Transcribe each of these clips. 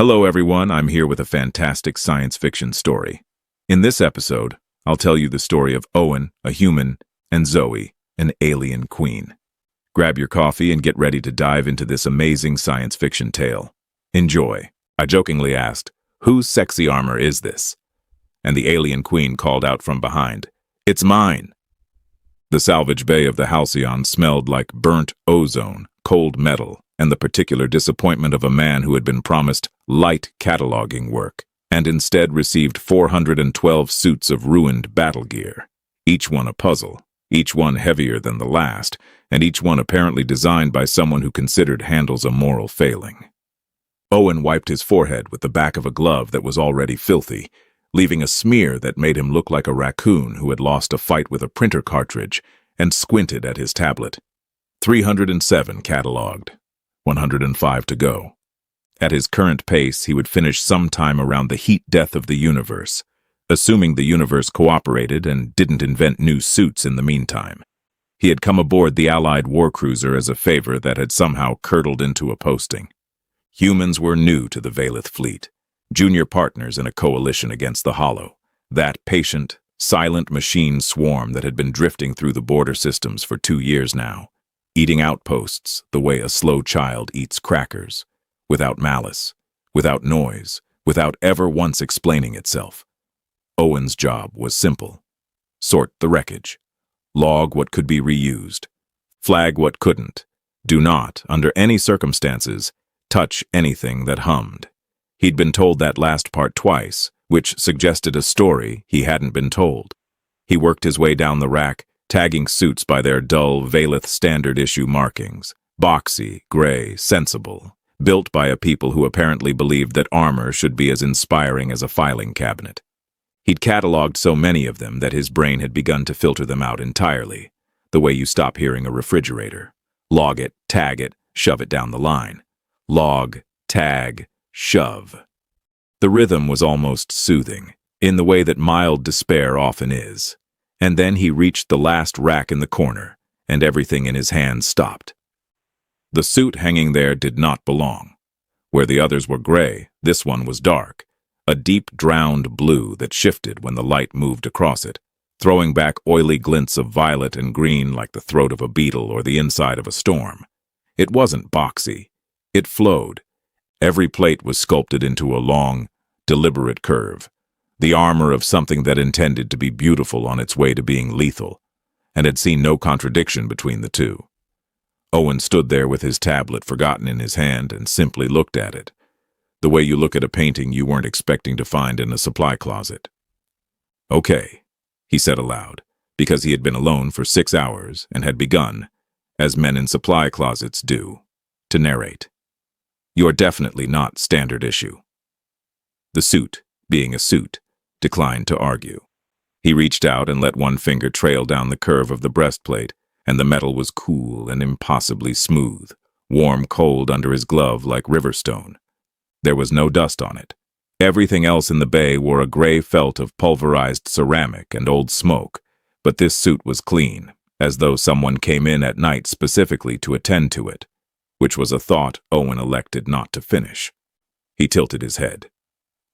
Hello everyone, I'm here with a fantastic science fiction story. In this episode, I'll tell you the story of Owen, a human, and Zoe, an alien queen. Grab your coffee and get ready to dive into this amazing science fiction tale. Enjoy. I jokingly asked, "Whose sexy armor is this?" And the alien queen called out from behind, "It's mine." The salvage bay of the Halcyon smelled like burnt ozone, cold metal, and the particular disappointment of a man who had been promised light cataloging work, and instead received 412 suits of ruined battle gear, each one a puzzle, each one heavier than the last, and each one apparently designed by someone who considered handles a moral failing. Owen wiped his forehead with the back of a glove that was already filthy, leaving a smear that made him look like a raccoon who had lost a fight with a printer cartridge, and squinted at his tablet. 307 cataloged. 105 to go. At his current pace, he would finish sometime around the heat death of the universe, assuming the universe cooperated and didn't invent new suits in the meantime. He had come aboard the Allied warcruiser as a favor that had somehow curdled into a posting. Humans were new to the Valith fleet, junior partners in a coalition against the Hollow, that patient, silent machine swarm that had been drifting through the border systems for 2 years now, eating outposts the way a slow child eats crackers, without malice, without noise, without ever once explaining itself. Owen's job was simple. Sort the wreckage. Log what could be reused. Flag what couldn't. Do not, under any circumstances, touch anything that hummed. He'd been told that last part twice, which suggested a story he hadn't been told. He worked his way down the rack, tagging suits by their dull Valith standard issue markings, boxy, gray, sensible, built by a people who apparently believed that armor should be as inspiring as a filing cabinet. He'd cataloged so many of them that his brain had begun to filter them out entirely, the way you stop hearing a refrigerator. Log it, tag it, shove it down the line. Log, tag, shove. The rhythm was almost soothing, in the way that mild despair often is. And then he reached the last rack in the corner, and everything in his hands stopped. The suit hanging there did not belong. Where the others were gray, this one was dark, a deep drowned blue that shifted when the light moved across it, throwing back oily glints of violet and green like the throat of a beetle or the inside of a storm. It wasn't boxy. It flowed. Every plate was sculpted into a long, deliberate curve. The armor of something that intended to be beautiful on its way to being lethal, and had seen no contradiction between the two. Owen stood there with his tablet forgotten in his hand and simply looked at it, the way you look at a painting you weren't expecting to find in a supply closet. "Okay," he said aloud, because he had been alone for 6 hours and had begun, as men in supply closets do, to narrate. "You're definitely not standard issue." The suit, being a suit, declined to argue. He reached out and let one finger trail down the curve of the breastplate, and the metal was cool and impossibly smooth, warm-cold under his glove like riverstone. There was no dust on it. Everything else in the bay wore a gray felt of pulverized ceramic and old smoke, but this suit was clean, as though someone came in at night specifically to attend to it, which was a thought Owen elected not to finish. He tilted his head.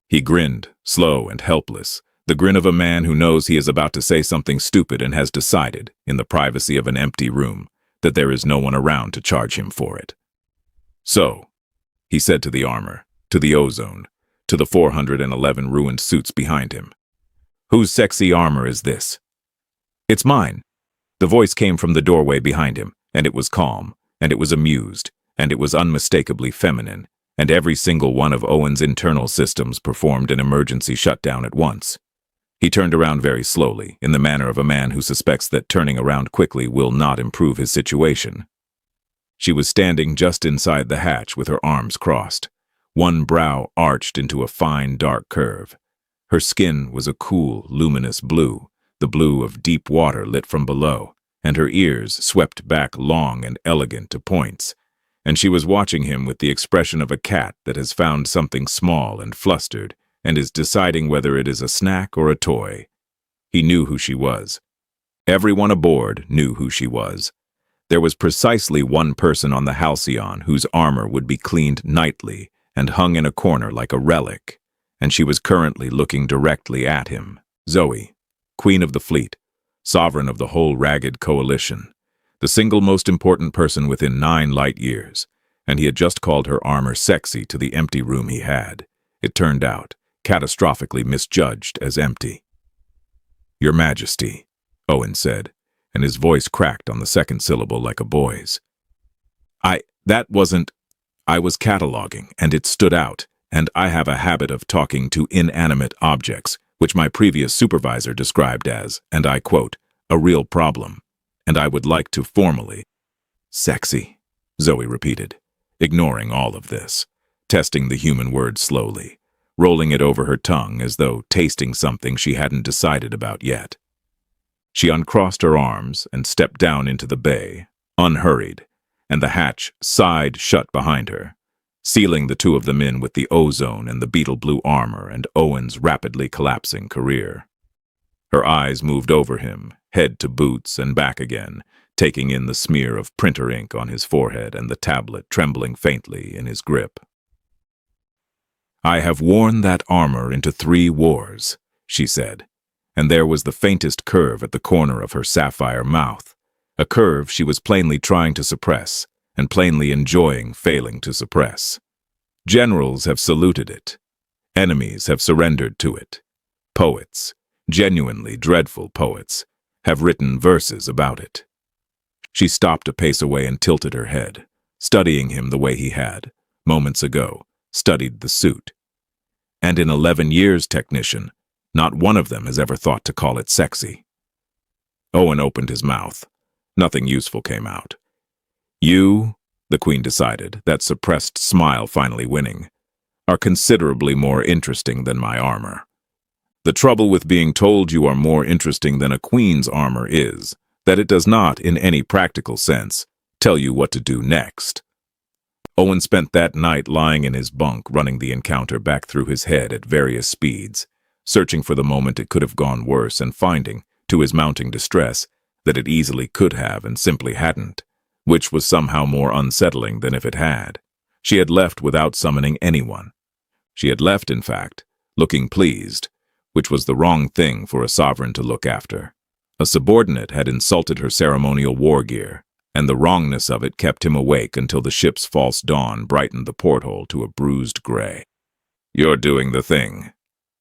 He grinned, slow and helpless, the grin of a man who knows he is about to say something stupid and has decided, in the privacy of an empty room, that there is no one around to charge him for it. "So," he said to the armor, to the ozone, to the 411 ruined suits behind him, "whose sexy armor is this?" "It's mine." The voice came from the doorway behind him, and it was calm, and it was amused, and it was unmistakably feminine, and every single one of Owen's internal systems performed an emergency shutdown at once. He turned around very slowly, in the manner of a man who suspects that turning around quickly will not improve his situation. She was standing just inside the hatch with her arms crossed, one brow arched into a fine, dark curve. Her skin was a cool, luminous blue, the blue of deep water lit from below, and her ears swept back long and elegant to points, and she was watching him with the expression of a cat that has found something small and flustered and is deciding whether it is a snack or a toy. He knew who she was. Everyone aboard knew who she was. There was precisely one person on the Halcyon whose armor would be cleaned nightly and hung in a corner like a relic, and she was currently looking directly at him. Zoe, Queen of the Fleet, sovereign of the whole ragged coalition, the single most important person within 9 light years, and he had just called her armor sexy to the empty room he had. It turned out, catastrophically misjudged as empty. "Your Majesty," Owen said, and his voice cracked on the second syllable like a boy's. I was cataloging, and it stood out, and I have a habit of talking to inanimate objects, which my previous supervisor described as, and I quote, a real problem, and I would like to formally—" "Sexy," Zoe repeated, ignoring all of this, testing the human word slowly, rolling it over her tongue as though tasting something she hadn't decided about yet. She uncrossed her arms and stepped down into the bay, unhurried, and the hatch sighed shut behind her, sealing the two of them in with the ozone and the beetle blue armor and Owen's rapidly collapsing career. Her eyes moved over him, head to boots and back again, taking in the smear of printer ink on his forehead and the tablet trembling faintly in his grip. "I have worn that armor into 3 wars, she said, and there was the faintest curve at the corner of her sapphire mouth, a curve she was plainly trying to suppress and plainly enjoying failing to suppress. Generals have saluted it. Enemies have surrendered to it. Poets, genuinely dreadful poets, have written verses about it." She stopped a pace away and tilted her head, studying him the way he had, moments ago, studied the suit. "And in 11 years, technician, not one of them has ever thought to call it sexy." Owen opened his mouth. Nothing useful came out. "You," the Queen decided, that suppressed smile finally winning, "are considerably more interesting than my armor. The trouble with being told you are more interesting than a queen's armor is that it does not, in any practical sense, tell you what to do next." Owen spent that night lying in his bunk, running the encounter back through his head at various speeds, searching for the moment it could have gone worse and finding, to his mounting distress, that it easily could have and simply hadn't, which was somehow more unsettling than if it had. She had left without summoning anyone. She had left, in fact, looking pleased, which was the wrong thing for a sovereign to look after. A subordinate had insulted her ceremonial war gear, and the wrongness of it kept him awake until the ship's false dawn brightened the porthole to a bruised gray. "You're doing the thing,"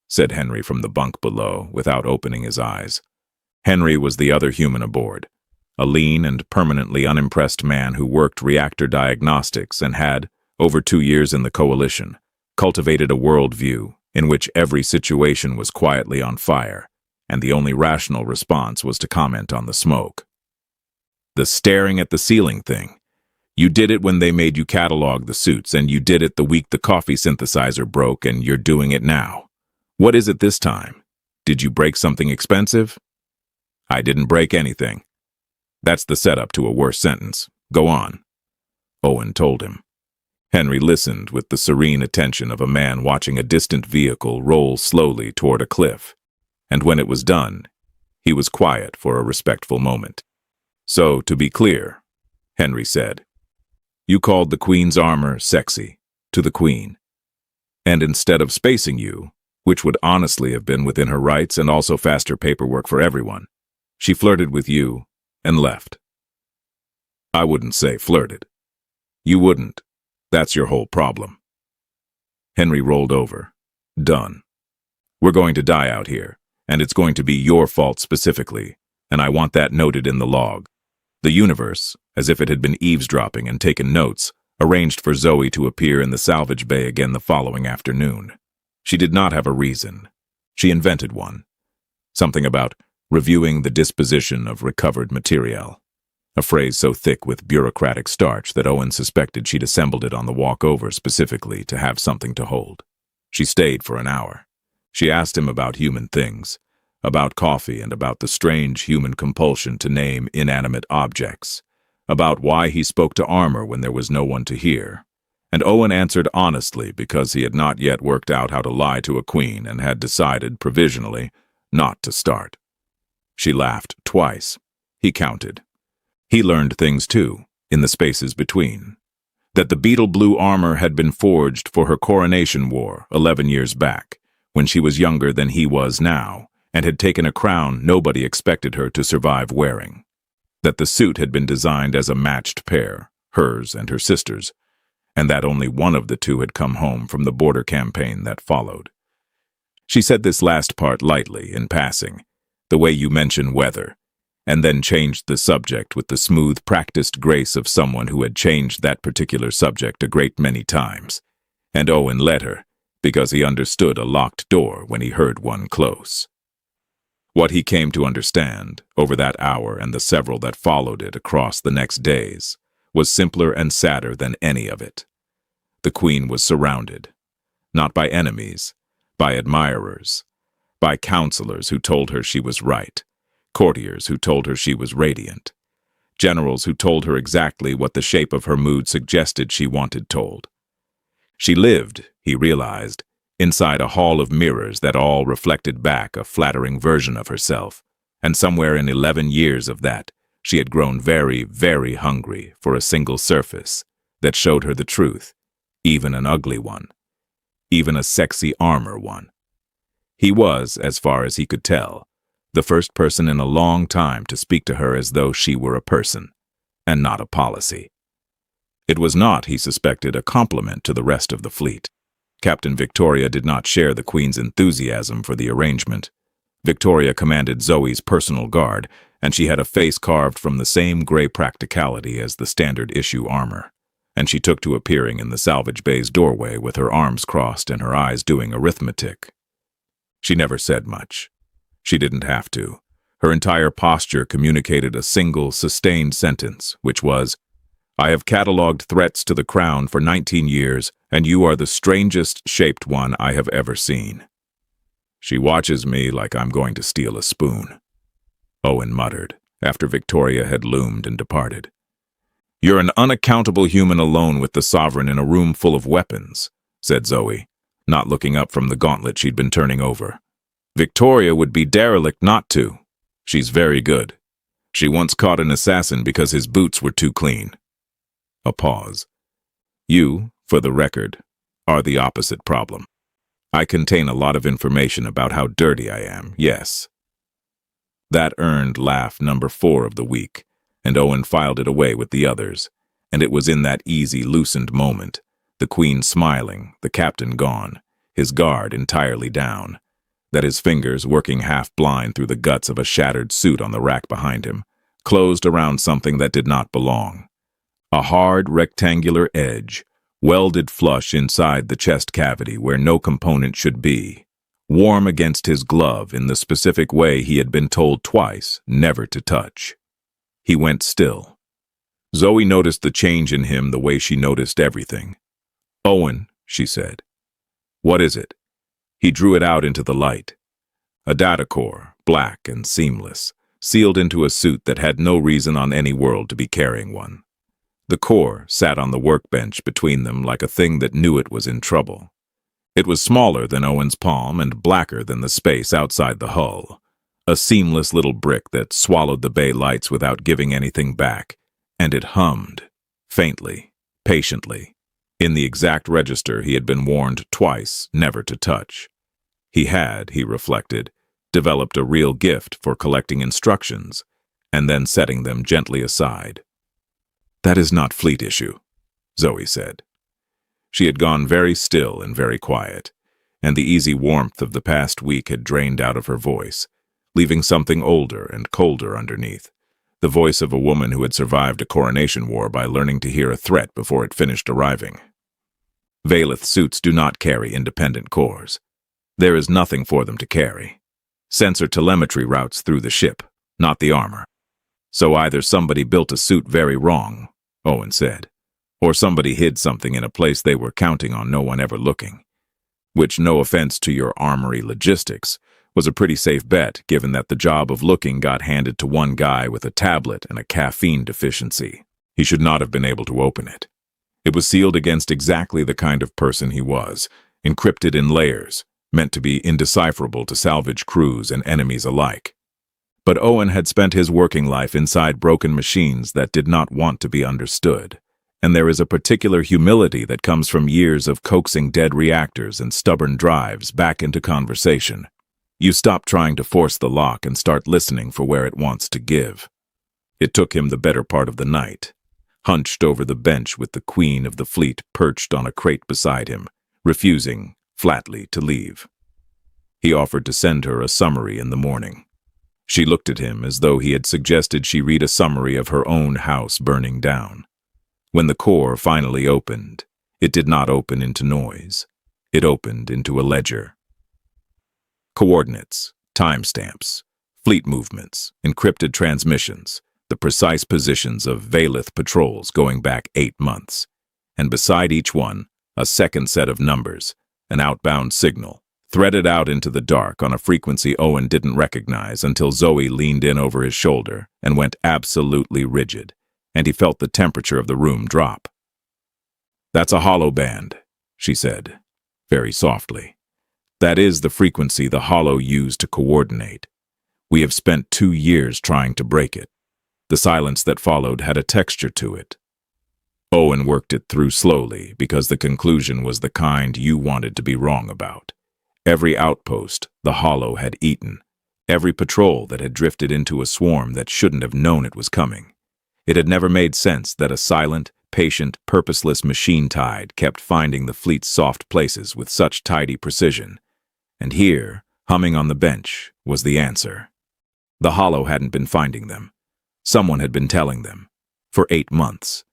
said Henry from the bunk below, without opening his eyes. Henry was the other human aboard, a lean and permanently unimpressed man who worked reactor diagnostics and had, over 2 years in the coalition, cultivated a worldview in which every situation was quietly on fire, and the only rational response was to comment on the smoke. "The staring at the ceiling thing. You did it when they made you catalog the suits, and you did it the week the coffee synthesizer broke, and you're doing it now. What is it this time? Did you break something expensive?" "I didn't break anything." "That's the setup to a worse sentence. Go on," Owen told him. Henry listened with the serene attention of a man watching a distant vehicle roll slowly toward a cliff, and when it was done, he was quiet for a respectful moment. "So, to be clear," Henry said, "you called the Queen's armor sexy to the Queen, and instead of spacing you, which would honestly have been within her rights and also faster paperwork for everyone, she flirted with you and left." "I wouldn't say flirted. You wouldn't. That's your whole problem." Henry rolled over. "Done. We're going to die out here, and it's going to be your fault specifically, and I want that noted in the log." The universe, as if it had been eavesdropping and taken notes, arranged for Zoe to appear in the salvage bay again the following afternoon. She did not have a reason. She invented one. Something about reviewing the disposition of recovered material, a phrase so thick with bureaucratic starch that Owen suspected she'd assembled it on the walk over specifically to have something to hold. She stayed for an hour. She asked him about human things, about coffee and about the strange human compulsion to name inanimate objects, about why he spoke to armor when there was no one to hear. And Owen answered honestly because he had not yet worked out how to lie to a queen and had decided, provisionally, not to start. She laughed twice. He counted. He learned things too, in the spaces between. that the beetle blue armor had been forged for her coronation war 11 years back, when she was younger than he was now, and had taken a crown nobody expected her to survive wearing. That the suit had been designed as a matched pair, hers and her sister's, and that only one of the two had come home from the border campaign that followed. She said this last part lightly, in passing, the way you mention weather, and then changed the subject with the smooth, practiced grace of someone who had changed that particular subject a great many times. And Owen let her, because he understood a locked door when he heard one close. What he came to understand, over that hour and the several that followed it across the next days, was simpler and sadder than any of it. The Queen was surrounded, not by enemies, by admirers, by counselors who told her she was right, courtiers who told her she was radiant, generals who told her exactly what the shape of her mood suggested she wanted told. She lived, he realized, inside a hall of mirrors that all reflected back a flattering version of herself, and somewhere in 11 years of that, she had grown very, very hungry for a single surface that showed her the truth, even an ugly one, even a sexy armor one. He was, as far as he could tell, the first person in a long time to speak to her as though she were a person, and not a policy. It was not, he suspected, a compliment to the rest of the fleet. Captain Victoria did not share the Queen's enthusiasm for the arrangement. Victoria commanded Zoe's personal guard, and she had a face carved from the same gray practicality as the standard issue armor, and she took to appearing in the salvage bay's doorway with her arms crossed and her eyes doing arithmetic. She never said much. She didn't have to. Her entire posture communicated a single, sustained sentence, which was, "I have catalogued threats to the crown for 19 years, and you are the strangest shaped one I have ever seen." "She watches me like I'm going to steal a spoon," Owen muttered, after Victoria had loomed and departed. "You're an unaccountable human alone with the sovereign in a room full of weapons," said Zoe, not looking up from the gauntlet she'd been turning over. "Victoria would be derelict not to. She's very good. She once caught an assassin because his boots were too clean." A pause. "You, for the record, are the opposite problem. I contain a lot of information about how dirty I am, yes." That earned laugh number 4 of the week, and Owen filed it away with the others, and it was in that easy, loosened moment, the Queen smiling, the captain gone, his guard entirely down, that his fingers, working half-blind through the guts of a shattered suit on the rack behind him, closed around something that did not belong. A hard, rectangular edge, welded flush inside the chest cavity where no component should be, warm against his glove in the specific way he had been told twice never to touch. He went still. Zoe noticed the change in him the way she noticed everything. "Owen," she said. "What is it?" He drew it out into the light. A data core, black and seamless, sealed into a suit that had no reason on any world to be carrying one. The core sat on the workbench between them like a thing that knew it was in trouble. It was smaller than Owen's palm and blacker than the space outside the hull. A seamless little brick that swallowed the bay lights without giving anything back, and it hummed, faintly, patiently, in the exact register he had been warned twice never to touch. He had, he reflected, developed a real gift for collecting instructions, and then setting them gently aside. "That is not fleet issue," Zoe said. She had gone very still and very quiet, and the easy warmth of the past week had drained out of her voice, leaving something older and colder underneath, the voice of a woman who had survived a coronation war by learning to hear a threat before it finished arriving. Valeth suits do not carry independent cores. There is nothing for them to carry. Sensor telemetry routes through the ship, not the armor. So either somebody built a suit very wrong, Owen said, or somebody hid something in a place they were counting on no one ever looking. Which, no offense to your armory logistics, was a pretty safe bet given that the job of looking got handed to one guy with a tablet and a caffeine deficiency. He should not have been able to open it. It was sealed against exactly the kind of person he was, encrypted in layers, meant to be indecipherable to salvage crews and enemies alike. But Owen had spent his working life inside broken machines that did not want to be understood, And there is a particular humility that comes from years of coaxing dead reactors and stubborn drives back into conversation. You stop trying to force the lock and start listening for where it wants to give. It took him the better part of the night, hunched over the bench with the Queen of the Fleet perched on a crate beside him, refusing, flatly, to leave. He offered to send her a summary in the morning. She looked at him as though he had suggested she read a summary of her own house burning down. When the core finally opened, it did not open into noise. It opened into a ledger. Coordinates, timestamps, fleet movements, encrypted transmissions, the precise positions of Valith patrols going back 8 months. And beside each one, a second set of numbers, an outbound signal, threaded out into the dark on a frequency Owen didn't recognize until Zoe leaned in over his shoulder and went absolutely rigid, and he felt the temperature of the room drop. "That's a hollow band," she said, very softly. "That is the frequency the hollow used to coordinate. We have spent 2 years trying to break it." The silence that followed had a texture to it. Owen worked it through slowly because the conclusion was the kind you wanted to be wrong about. Every outpost the hollow had eaten, every patrol that had drifted into a swarm that shouldn't have known it was coming. It had never made sense that a silent, patient, purposeless machine tide kept finding the fleet's soft places with such tidy precision. And here, humming on the bench, was the answer. The hollow hadn't been finding them. Someone had been telling them. For 8 months.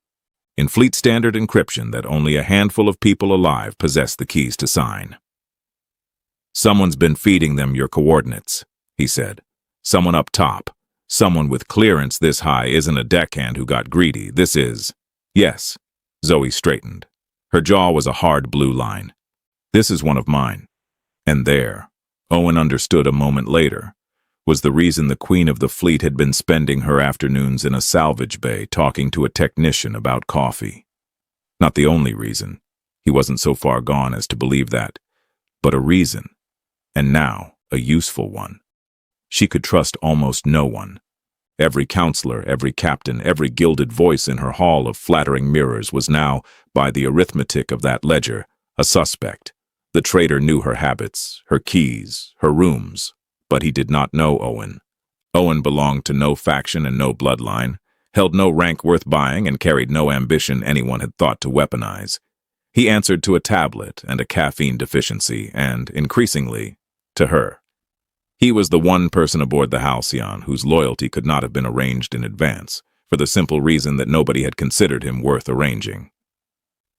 In fleet standard encryption that only a handful of people alive possessed the keys to sign. "Someone's been feeding them your coordinates," he said. "Someone up top. Someone with clearance this high isn't a deckhand who got greedy. This is..." "Yes." Zoe straightened. Her jaw was a hard blue line. "This is one of mine." And there, Owen understood a moment later, was the reason the Queen of the Fleet had been spending her afternoons in a salvage bay talking to a technician about coffee. Not the only reason. He wasn't so far gone as to believe that. But a reason. And now, a useful one. She could trust almost no one. Every counselor, every captain, every gilded voice in her hall of flattering mirrors was now, by the arithmetic of that ledger, a suspect. The traitor knew her habits, her keys, her rooms, but he did not know Owen. Owen belonged to no faction and no bloodline, held no rank worth buying, and carried no ambition anyone had thought to weaponize. He answered to a tablet and a caffeine deficiency, and, increasingly, to her. He was the one person aboard the Halcyon whose loyalty could not have been arranged in advance, for the simple reason that nobody had considered him worth arranging.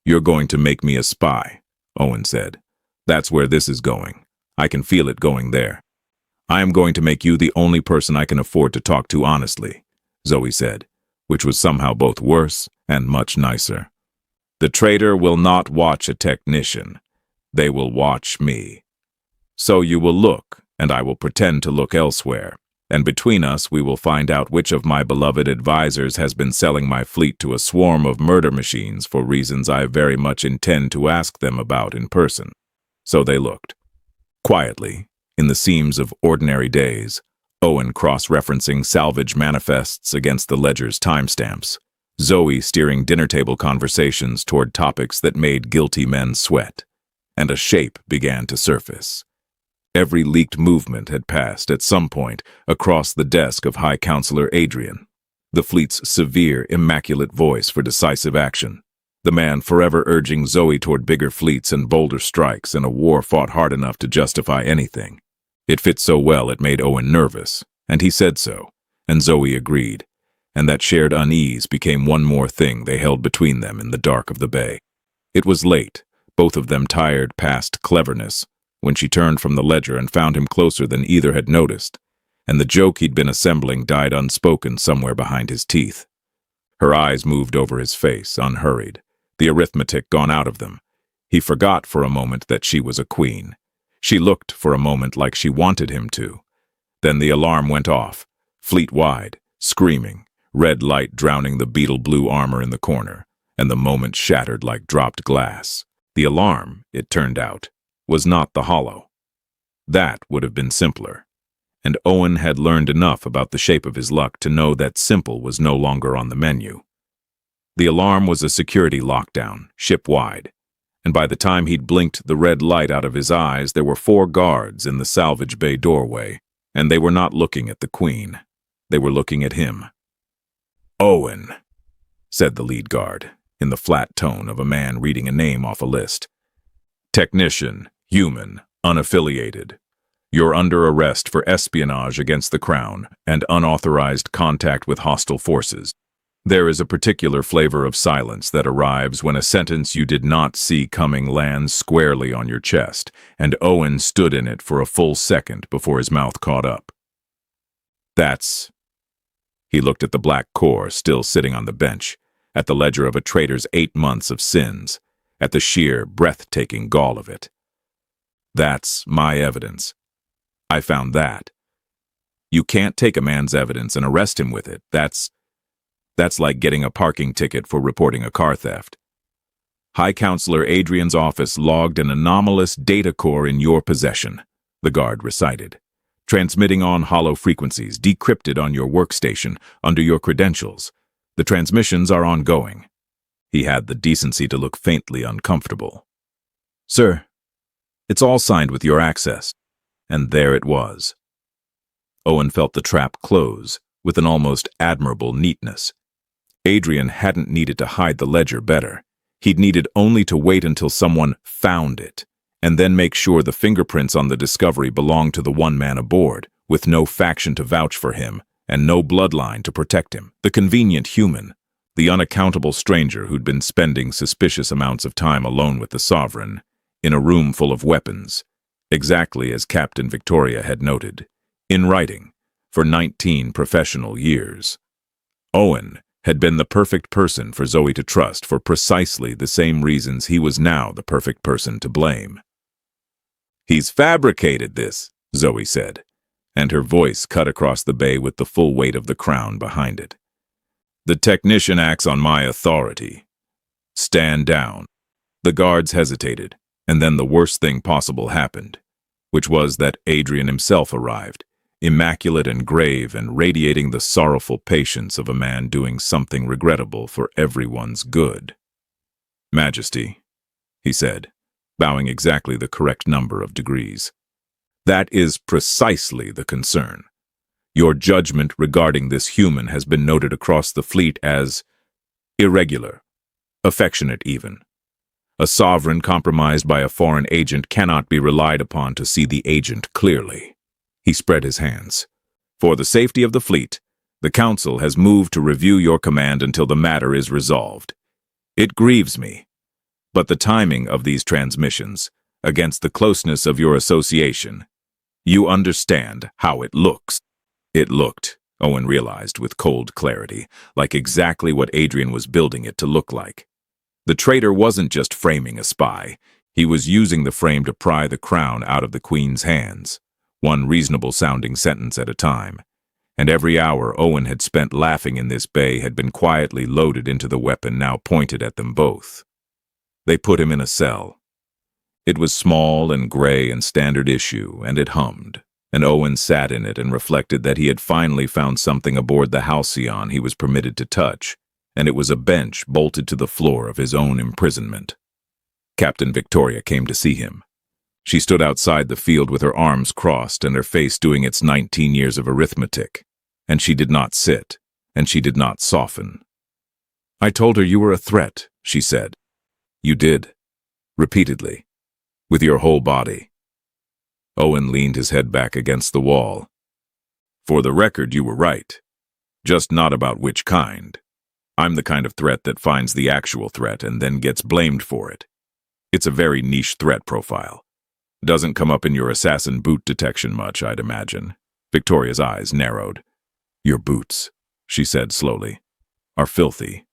"You're going to make me a spy," Owen said. "That's where this is going. I can feel it going there." "I am going to make you the only person I can afford to talk to honestly," Zoe said, which was somehow both worse and much nicer. "The traitor will not watch a technician. They will watch me. So you will look, and I will pretend to look elsewhere, and between us we will find out which of my beloved advisors has been selling my fleet to a swarm of murder machines for reasons I very much intend to ask them about in person." So they looked. Quietly, in the seams of ordinary days, Owen cross-referencing salvage manifests against the ledger's timestamps, Zoe steering dinner-table conversations toward topics that made guilty men sweat, and a shape began to surface. Every leaked movement had passed, at some point, across the desk of High Counselor Adrian, the fleet's severe, immaculate voice for decisive action, the man forever urging Zoe toward bigger fleets and bolder strikes in a war fought hard enough to justify anything. It fit so well it made Owen nervous, and he said so, and Zoe agreed, and that shared unease became one more thing they held between them in the dark of the bay. It was late, both of them tired past cleverness, when she turned from the ledger and found him closer than either had noticed, and the joke he'd been assembling died unspoken somewhere behind his teeth. Her eyes moved over his face, unhurried, the arithmetic gone out of them. He forgot for a moment that she was a queen. She looked for a moment like she wanted him to. Then the alarm went off, fleet-wide, screaming, red light drowning the beetle blue armor in the corner, and the moment shattered like dropped glass. The alarm, it turned out, was not the hollow. That would have been simpler, and Owen had learned enough about the shape of his luck to know that simple was no longer on the menu. The alarm was a security lockdown, ship-wide, and by the time he'd blinked the red light out of his eyes, there were 4 guards in the salvage bay doorway, and they were not looking at the Queen. They were looking at him. "Owen," said the lead guard, in the flat tone of a man reading a name off a list. "Technician, human, unaffiliated. You're under arrest for espionage against the Crown and unauthorized contact with hostile forces. There is a particular flavor of silence that arrives when a sentence you did not see coming lands squarely on your chest, and Owen stood in it for a full second before his mouth caught up. That's... He looked at the black core still sitting on the bench, at the ledger of a traitor's 8 months of sins, at the sheer, breathtaking gall of it. That's my evidence. I found that. You can't take a man's evidence and arrest him with it. That's like getting a parking ticket for reporting a car theft. High Counselor Adrian's office logged an anomalous data core in your possession, the guard recited, transmitting on hollow frequencies decrypted on your workstation under your credentials. The transmissions are ongoing. He had the decency to look faintly uncomfortable. "Sir, it's all signed with your access." And there it was. Owen felt the trap close with an almost admirable neatness. Adrian hadn't needed to hide the ledger better. He'd needed only to wait until someone found it, and then make sure the fingerprints on the discovery belonged to the one man aboard, with no faction to vouch for him, and no bloodline to protect him. The convenient human, the unaccountable stranger who'd been spending suspicious amounts of time alone with the Sovereign, in a room full of weapons, exactly as Captain Victoria had noted, in writing, for 19 professional years. Owen had been the perfect person for Zoe to trust for precisely the same reasons he was now the perfect person to blame. "He's fabricated this," Zoe said, and her voice cut across the bay with the full weight of the Crown behind it. "The technician acts on my authority. Stand down." The guards hesitated, and then the worst thing possible happened, which was that Adrian himself arrived, immaculate and grave and radiating the sorrowful patience of a man doing something regrettable for everyone's good. "Majesty," he said, bowing exactly the correct number of degrees. "That is precisely the concern. Your judgment regarding this human has been noted across the fleet as irregular, affectionate even. A sovereign compromised by a foreign agent cannot be relied upon to see the agent clearly." He spread his hands. "For the safety of the fleet, the Council has moved to review your command until the matter is resolved. It grieves me, but the timing of these transmissions, against the closeness of your association, you understand how it looks." It looked, Owen realized with cold clarity, like exactly what Adrian was building it to look like. The traitor wasn't just framing a spy. He was using the frame to pry the crown out of the Queen's hands, one reasonable-sounding sentence at a time. And every hour Owen had spent laughing in this bay had been quietly loaded into the weapon now pointed at them both. They put him in a cell. It was small and gray and standard issue, and it hummed, and Owen sat in it and reflected that he had finally found something aboard the Halcyon he was permitted to touch, and it was a bench bolted to the floor of his own imprisonment. Captain Victoria came to see him. She stood outside the field with her arms crossed and her face doing its 19 years of arithmetic, and she did not sit, and she did not soften. "I told her you were a threat," she said. "You did, repeatedly, with your whole body." Owen leaned his head back against the wall. "For the record, you were right, just not about which kind. I'm the kind of threat that finds the actual threat and then gets blamed for it. It's a very niche threat profile. Doesn't come up in your assassin boot detection much, I'd imagine." Victoria's eyes narrowed. "Your boots," she said slowly, "are filthy.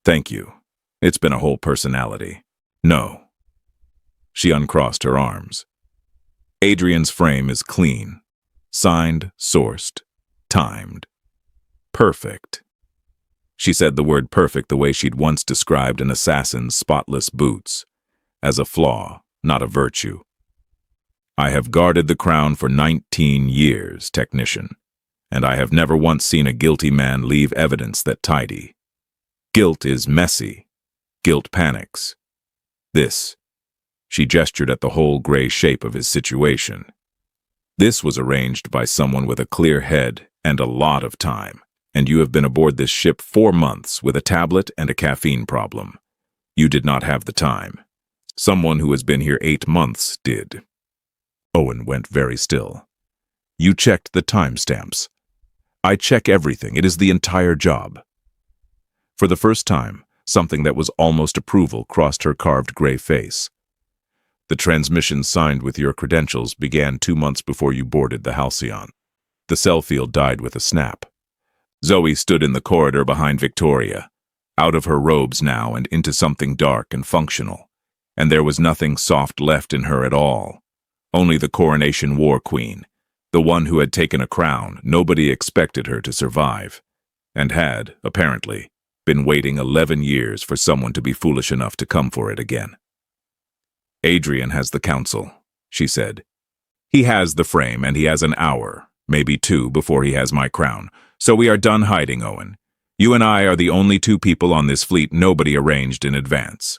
Thank you. It's been a whole personality." "No." She uncrossed her arms. "Adrian's frame is clean. Signed, sourced, timed. Perfect." She said the word perfect the way she'd once described an assassin's spotless boots, as a flaw, not a virtue. "I have guarded the crown for 19 years, technician, and I have never once seen a guilty man leave evidence that tidy. Guilt is messy. Guilt panics. This. She gestured at the whole gray shape of his situation. This was arranged by someone with a clear head and a lot of time, and you have been aboard this ship 4 months with a tablet and a caffeine problem. You did not have the time. Someone who has been here 8 months did. Owen went very still. You checked the timestamps. I check everything. It is the entire job. For the first time, something that was almost approval crossed her carved gray face. The transmission signed with your credentials began 2 months before you boarded the Halcyon. The cell field died with a snap. Zoe stood in the corridor behind Victoria, out of her robes now and into something dark and functional, and there was nothing soft left in her at all. Only the Coronation War Queen, the one who had taken a crown. Nobody expected her to survive, and had, apparently, been waiting 11 years for someone to be foolish enough to come for it again. Adrian has the council, she said. He has the frame, and he has an hour, maybe 2, before he has my crown. So we are done hiding, Owen. You and I are the only 2 people on this fleet nobody arranged in advance.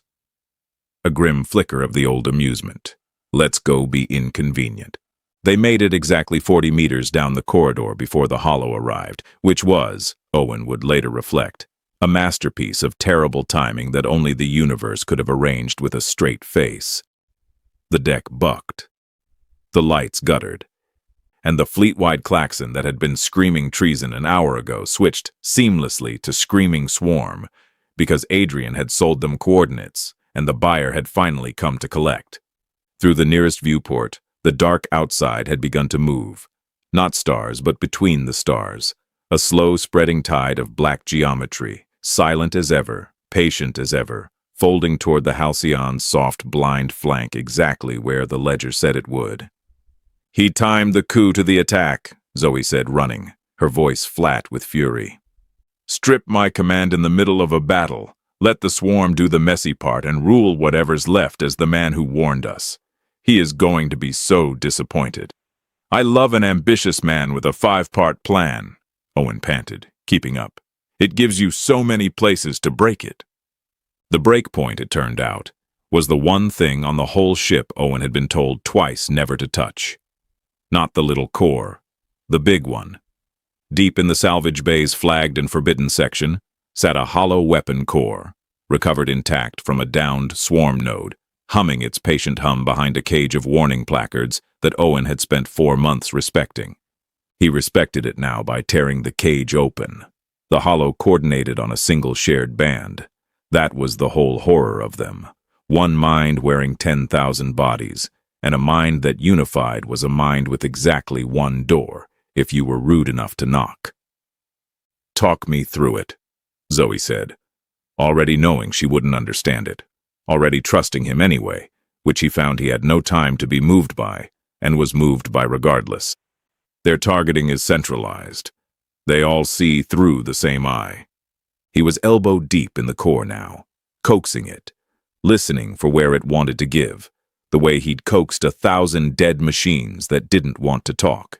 A grim flicker of the old amusement. Let's go be inconvenient. They made it exactly 40 meters down the corridor before the hollow arrived, which was, Owen would later reflect, a masterpiece of terrible timing that only the universe could have arranged with a straight face. The deck bucked. The lights guttered. And the fleet-wide klaxon that had been screaming treason an hour ago switched seamlessly to screaming swarm because Adrian had sold them coordinates and the buyer had finally come to collect. Through the nearest viewport, the dark outside had begun to move. Not stars, but between the stars. A slow spreading tide of black geometry, silent as ever, patient as ever, folding toward the Halcyon's soft, blind flank exactly where the ledger said it would. He timed the coup to the attack, Zoe said, running, her voice flat with fury. Strip my command in the middle of a battle. Let the swarm do the messy part and rule whatever's left as the man who warned us. He is going to be so disappointed. I love an ambitious man with a 5-part plan, Owen panted, keeping up. It gives you so many places to break it. The break point, it turned out, was the one thing on the whole ship Owen had been told twice never to touch. Not the little core, the big one. Deep in the salvage bay's flagged and forbidden section sat a hollow weapon core, recovered intact from a downed swarm node, humming its patient hum behind a cage of warning placards that Owen had spent 4 months respecting. He respected it now by tearing the cage open. The hollow coordinated on a single shared band. That was the whole horror of them. One mind wearing 10,000 bodies, and a mind that unified was a mind with exactly one door, if you were rude enough to knock. Talk me through it, Zoe said, already knowing she wouldn't understand it, already trusting him anyway, which he found he had no time to be moved by, and was moved by regardless. Their targeting is centralized. They all see through the same eye. He was elbow deep in the core now, coaxing it, listening for where it wanted to give, the way he'd coaxed 1,000 dead machines that didn't want to talk.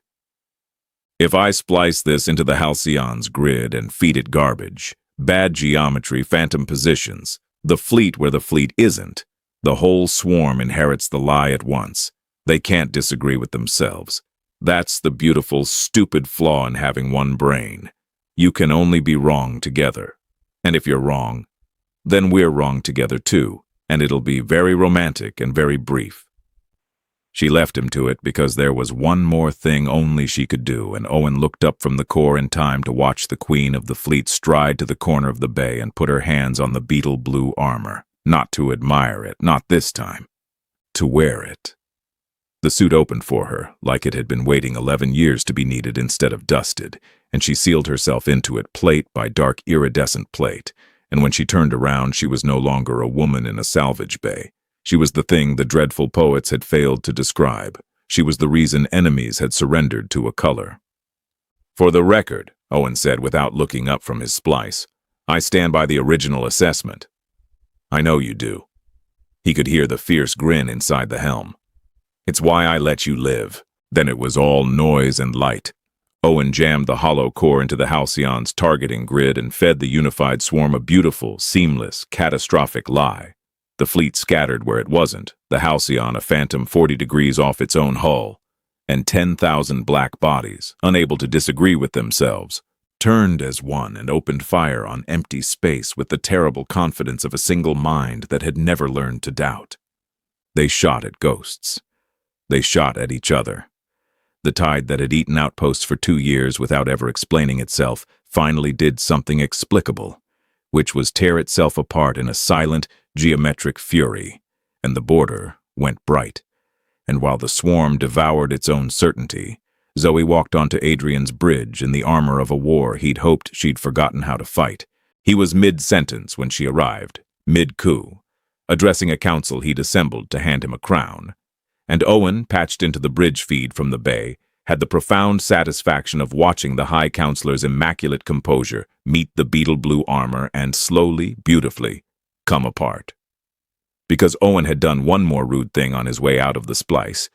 If I splice this into the Halcyon's grid and feed it garbage, bad geometry, phantom positions, the fleet where the fleet isn't, the whole swarm inherits the lie at once. They can't disagree with themselves. That's the beautiful, stupid flaw in having one brain. You can only be wrong together. And if you're wrong, then we're wrong together too, and it'll be very romantic and very brief. She left him to it because there was one more thing only she could do, and Owen looked up from the core in time to watch the queen of the fleet stride to the corner of the bay and put her hands on the beetle blue armor. Not to admire it, not this time. To wear it. The suit opened for her, like it had been waiting 11 years to be needed instead of dusted, and she sealed herself into it plate by dark iridescent plate, and when she turned around she was no longer a woman in a salvage bay. She was the thing the dreadful poets had failed to describe. She was the reason enemies had surrendered to a color. For the record, Owen said without looking up from his splice, I stand by the original assessment. I know you do. He could hear the fierce grin inside the helm. It's why I let you live. Then it was all noise and light. Owen jammed the hollow core into the Halcyon's targeting grid and fed the unified swarm a beautiful, seamless, catastrophic lie. The fleet scattered where it wasn't, the Halcyon a phantom 40 degrees off its own hull, and 10,000 black bodies, unable to disagree with themselves, turned as one and opened fire on empty space with the terrible confidence of a single mind that had never learned to doubt. They shot at ghosts. They shot at each other. The tide that had eaten outposts for 2 years without ever explaining itself finally did something explicable, which was tear itself apart in a silent, geometric fury, and the border went bright. And while the swarm devoured its own certainty, Zoe walked onto Adrian's bridge in the armor of a war he'd hoped she'd forgotten how to fight. He was mid-sentence when she arrived, mid-coup, addressing a council he'd assembled to hand him a crown. And Owen, patched into the bridge feed from the bay, had the profound satisfaction of watching the High Counselor's immaculate composure meet the beetle blue armor and slowly, beautifully, come apart. Because Owen had done one more rude thing on his way out of the splice.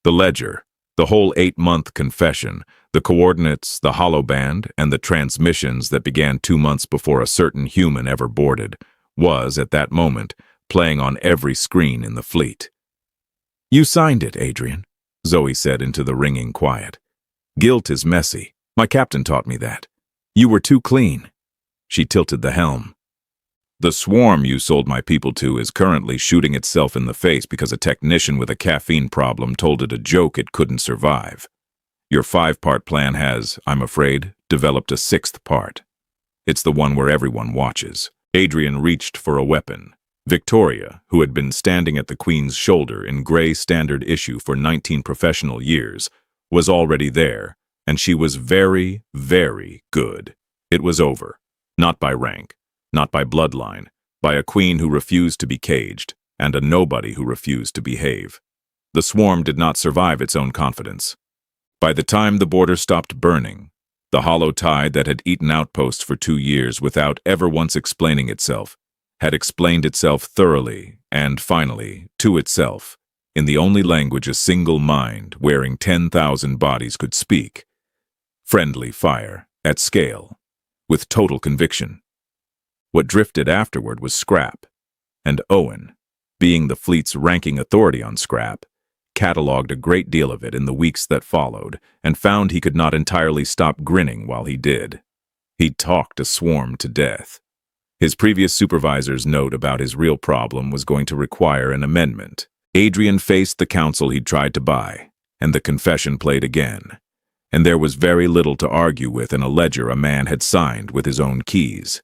The ledger, the whole 8-month confession, the coordinates, the holoband, and the transmissions that began 2 months before a certain human ever boarded, was, at that moment, playing on every screen in the fleet. "You signed it, Adrian," Zoe said into the ringing quiet. "Guilt is messy. My captain taught me that. You were too clean." She tilted the helm. "The swarm you sold my people to is currently shooting itself in the face because a technician with a caffeine problem told it a joke it couldn't survive. Your 5-part plan has, I'm afraid, developed a 6th part. It's the one where everyone watches." Adrian reached for a weapon. Victoria, who had been standing at the Queen's shoulder in gray standard issue for 19 professional years, was already there, and she was very, very good. It was over. Not by rank, not by bloodline, by a queen who refused to be caged, and a nobody who refused to behave. The swarm did not survive its own confidence. By the time the border stopped burning, the hollow tide that had eaten outposts for 2 years without ever once explaining itself, had explained itself thoroughly and, finally, to itself, in the only language a single mind wearing 10,000 bodies could speak. Friendly fire, at scale, with total conviction. What drifted afterward was scrap, and Owen, being the fleet's ranking authority on scrap, catalogued a great deal of it in the weeks that followed and found he could not entirely stop grinning while he did. He'd talked a swarm to death. His previous supervisor's note about his real problem was going to require an amendment. Adrian faced the counsel he'd tried to buy, and the confession played again. And there was very little to argue with in a ledger a man had signed with his own keys.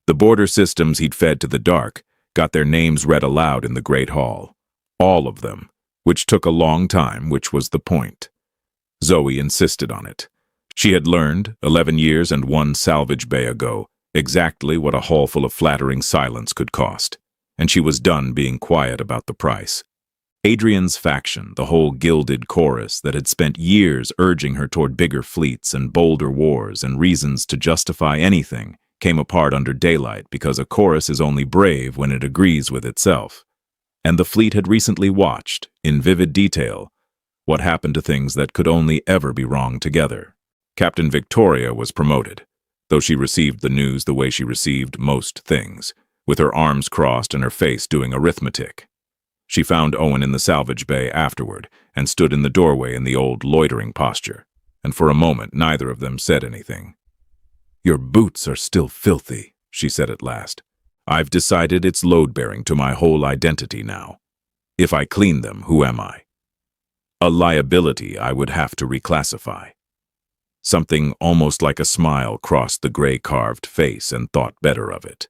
The border systems he'd fed to the dark got their names read aloud in the Great Hall. All of them, which took a long time, which was the point. Zoe insisted on it. She had learned, 11 years and 1 salvage bay ago, exactly what a haul full of flattering silence could cost, and she was done being quiet about the price. Adrian's faction, the whole gilded chorus that had spent years urging her toward bigger fleets and bolder wars and reasons to justify anything, came apart under daylight because a chorus is only brave when it agrees with itself. And the fleet had recently watched, in vivid detail, what happened to things that could only ever be wrong together. Captain Victoria was promoted, though she received the news the way she received most things, with her arms crossed and her face doing arithmetic. She found Owen in the salvage bay afterward and stood in the doorway in the old loitering posture, and for a moment neither of them said anything. "Your boots are still filthy," she said at last. "I've decided it's load-bearing to my whole identity now. If I clean them, who am I? A liability I would have to reclassify." Something almost like a smile crossed the gray-carved face and thought better of it.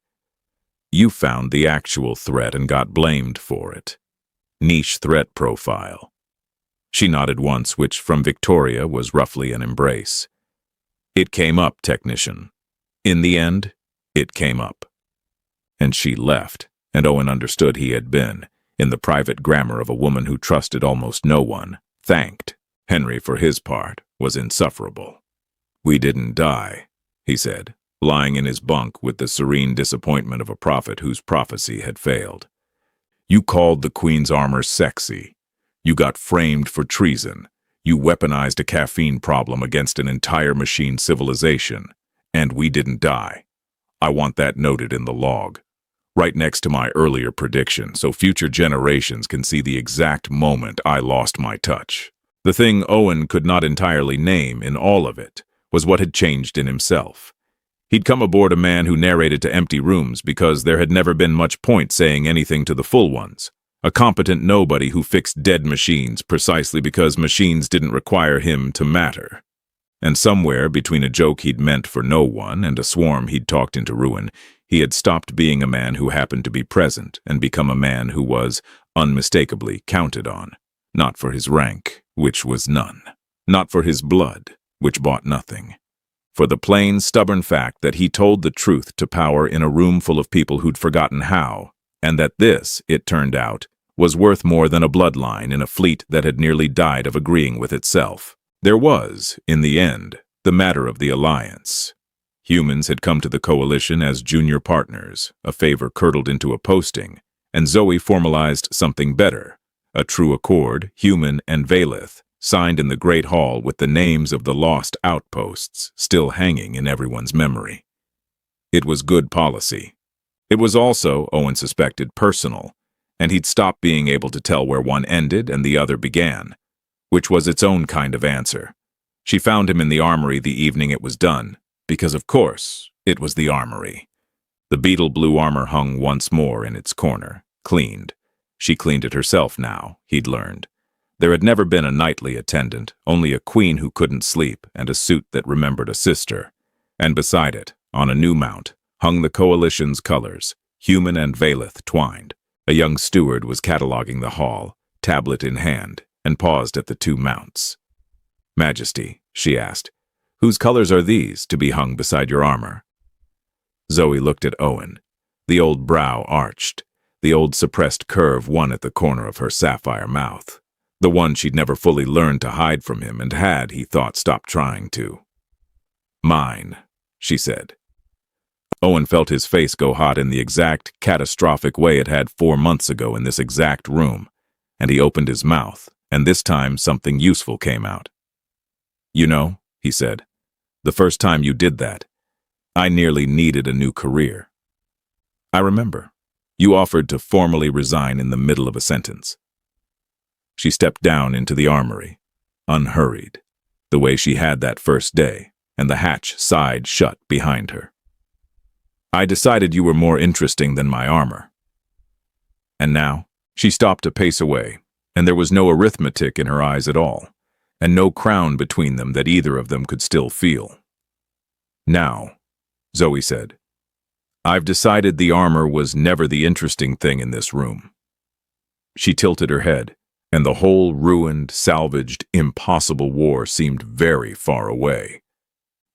"You found the actual threat and got blamed for it. Niche threat profile." She nodded once, which from Victoria was roughly an embrace. "It came up, technician. In the end, it came up." And she left, and Owen understood he had been, in the private grammar of a woman who trusted almost no one, thanked. Henry, for his part, was insufferable. "We didn't die," he said, lying in his bunk with the serene disappointment of a prophet whose prophecy had failed. "You called the Queen's armor sexy. You got framed for treason. You weaponized a caffeine problem against an entire machine civilization, and we didn't die. I want that noted in the log, right next to my earlier prediction, so future generations can see the exact moment I lost my touch. The thing Owen could not entirely name in all of it was what had changed in himself. He'd come aboard a man who narrated to empty rooms because there had never been much point saying anything to the full ones. A competent nobody who fixed dead machines precisely because machines didn't require him to matter. And somewhere between a joke he'd meant for no one and a swarm he'd talked into ruin, he had stopped being a man who happened to be present and become a man who was unmistakably counted on. Not for his rank, which was none. Not for his blood, which bought nothing. For the plain, stubborn fact that he told the truth to power in a room full of people who'd forgotten how, and that this, it turned out, was worth more than a bloodline in a fleet that had nearly died of agreeing with itself. There was, in the end, the matter of the alliance. Humans had come to the coalition as junior partners, a favor curdled into a posting, and Zoe formalized something better, a true accord, human and Valeth, signed in the Great Hall with the names of the lost outposts still hanging in everyone's memory. It was good policy. It was also, Owen suspected, personal, and he'd stopped being able to tell where one ended and the other began, which was its own kind of answer. She found him in the armory the evening it was done, because of course, it was the armory. The beetle blue armor hung once more in its corner, cleaned. She cleaned it herself now, he'd learned. There had never been a nightly attendant, only a queen who couldn't sleep and a suit that remembered a sister. And beside it, on a new mount, hung the coalition's colors, human and Valeth twined. A young steward was cataloging the hall, tablet in hand, and paused at the two mounts. "Majesty," she asked, "whose colors are these to be hung beside your armor?" Zoe looked at Owen. The old brow arched, the old suppressed curve won at the corner of her sapphire mouth, the one she'd never fully learned to hide from him and had, he thought, stopped trying to. "Mine," she said. Owen felt his face go hot in the exact catastrophic way it had 4 months ago in this exact room, and he opened his mouth, and this time something useful came out. "You know," he said, "the first time you did that, I nearly needed a new career. I remember. You offered to formally resign in the middle of a sentence." She stepped down into the armory, unhurried, the way she had that first day, and the hatch sighed shut behind her. "I decided you were more interesting than my armor." And now, she stopped a pace away, and there was no arithmetic in her eyes at all, and no crown between them that either of them could still feel. "Now," Zoe said, "I've decided the armor was never the interesting thing in this room." She tilted her head, and the whole ruined, salvaged, impossible war seemed very far away.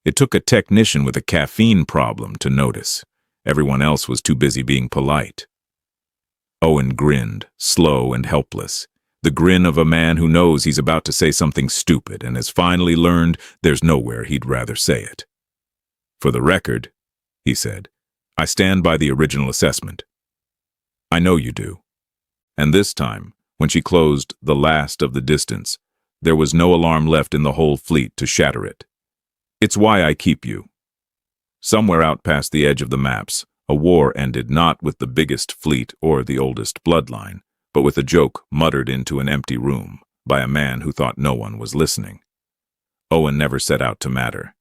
It took a technician with a caffeine problem to notice. Everyone else was too busy being polite. Owen grinned, slow and helpless, the grin of a man who knows he's about to say something stupid and has finally learned there's nowhere he'd rather say it. "For the record," he said, "I stand by the original assessment." "I know you do." And this time, when she closed the last of the distance, there was no alarm left in the whole fleet to shatter it. "It's why I keep you." Somewhere out past the edge of the maps, a war ended not with the biggest fleet or the oldest bloodline, but with a joke muttered into an empty room by a man who thought no one was listening. Owen never set out to matter.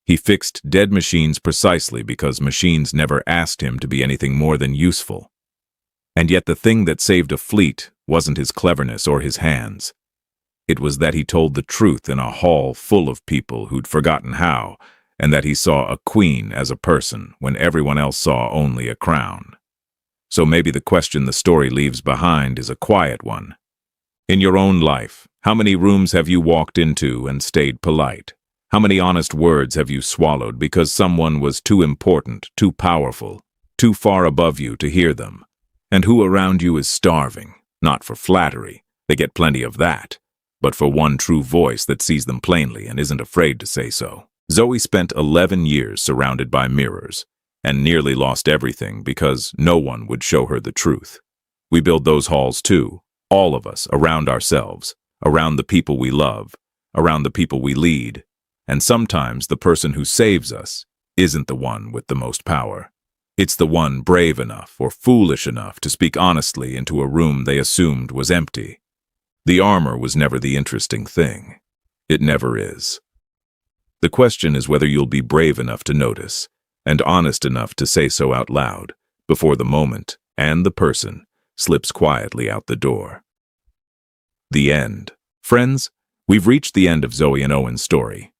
He fixed dead machines precisely because machines never asked him to be anything more than useful. And yet the thing that saved a fleet wasn't his cleverness or his hands. It was that he told the truth in a hall full of people who'd forgotten how, and that he saw a queen as a person when everyone else saw only a crown. So maybe the question the story leaves behind is a quiet one. In your own life, how many rooms have you walked into and stayed polite? How many honest words have you swallowed because someone was too important, too powerful, too far above you to hear them? And who around you is starving, not for flattery, they get plenty of that, but for one true voice that sees them plainly and isn't afraid to say so. Zoe spent 11 years surrounded by mirrors, and nearly lost everything because no one would show her the truth. We build those halls too, all of us, around ourselves, around the people we love, around the people we lead, and sometimes the person who saves us isn't the one with the most power. It's the one brave enough or foolish enough to speak honestly into a room they assumed was empty. The armor was never the interesting thing. It never is. The question is whether you'll be brave enough to notice, and honest enough to say so out loud, before the moment and the person slips quietly out the door. The end. Friends, we've reached the end of Zoe and Owen's story.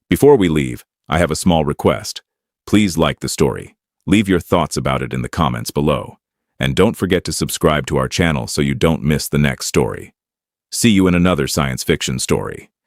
Before we leave, I have a small request. Please like the story. Leave your thoughts about it in the comments below. And don't forget to subscribe to our channel so you don't miss the next story. See you in another science fiction story.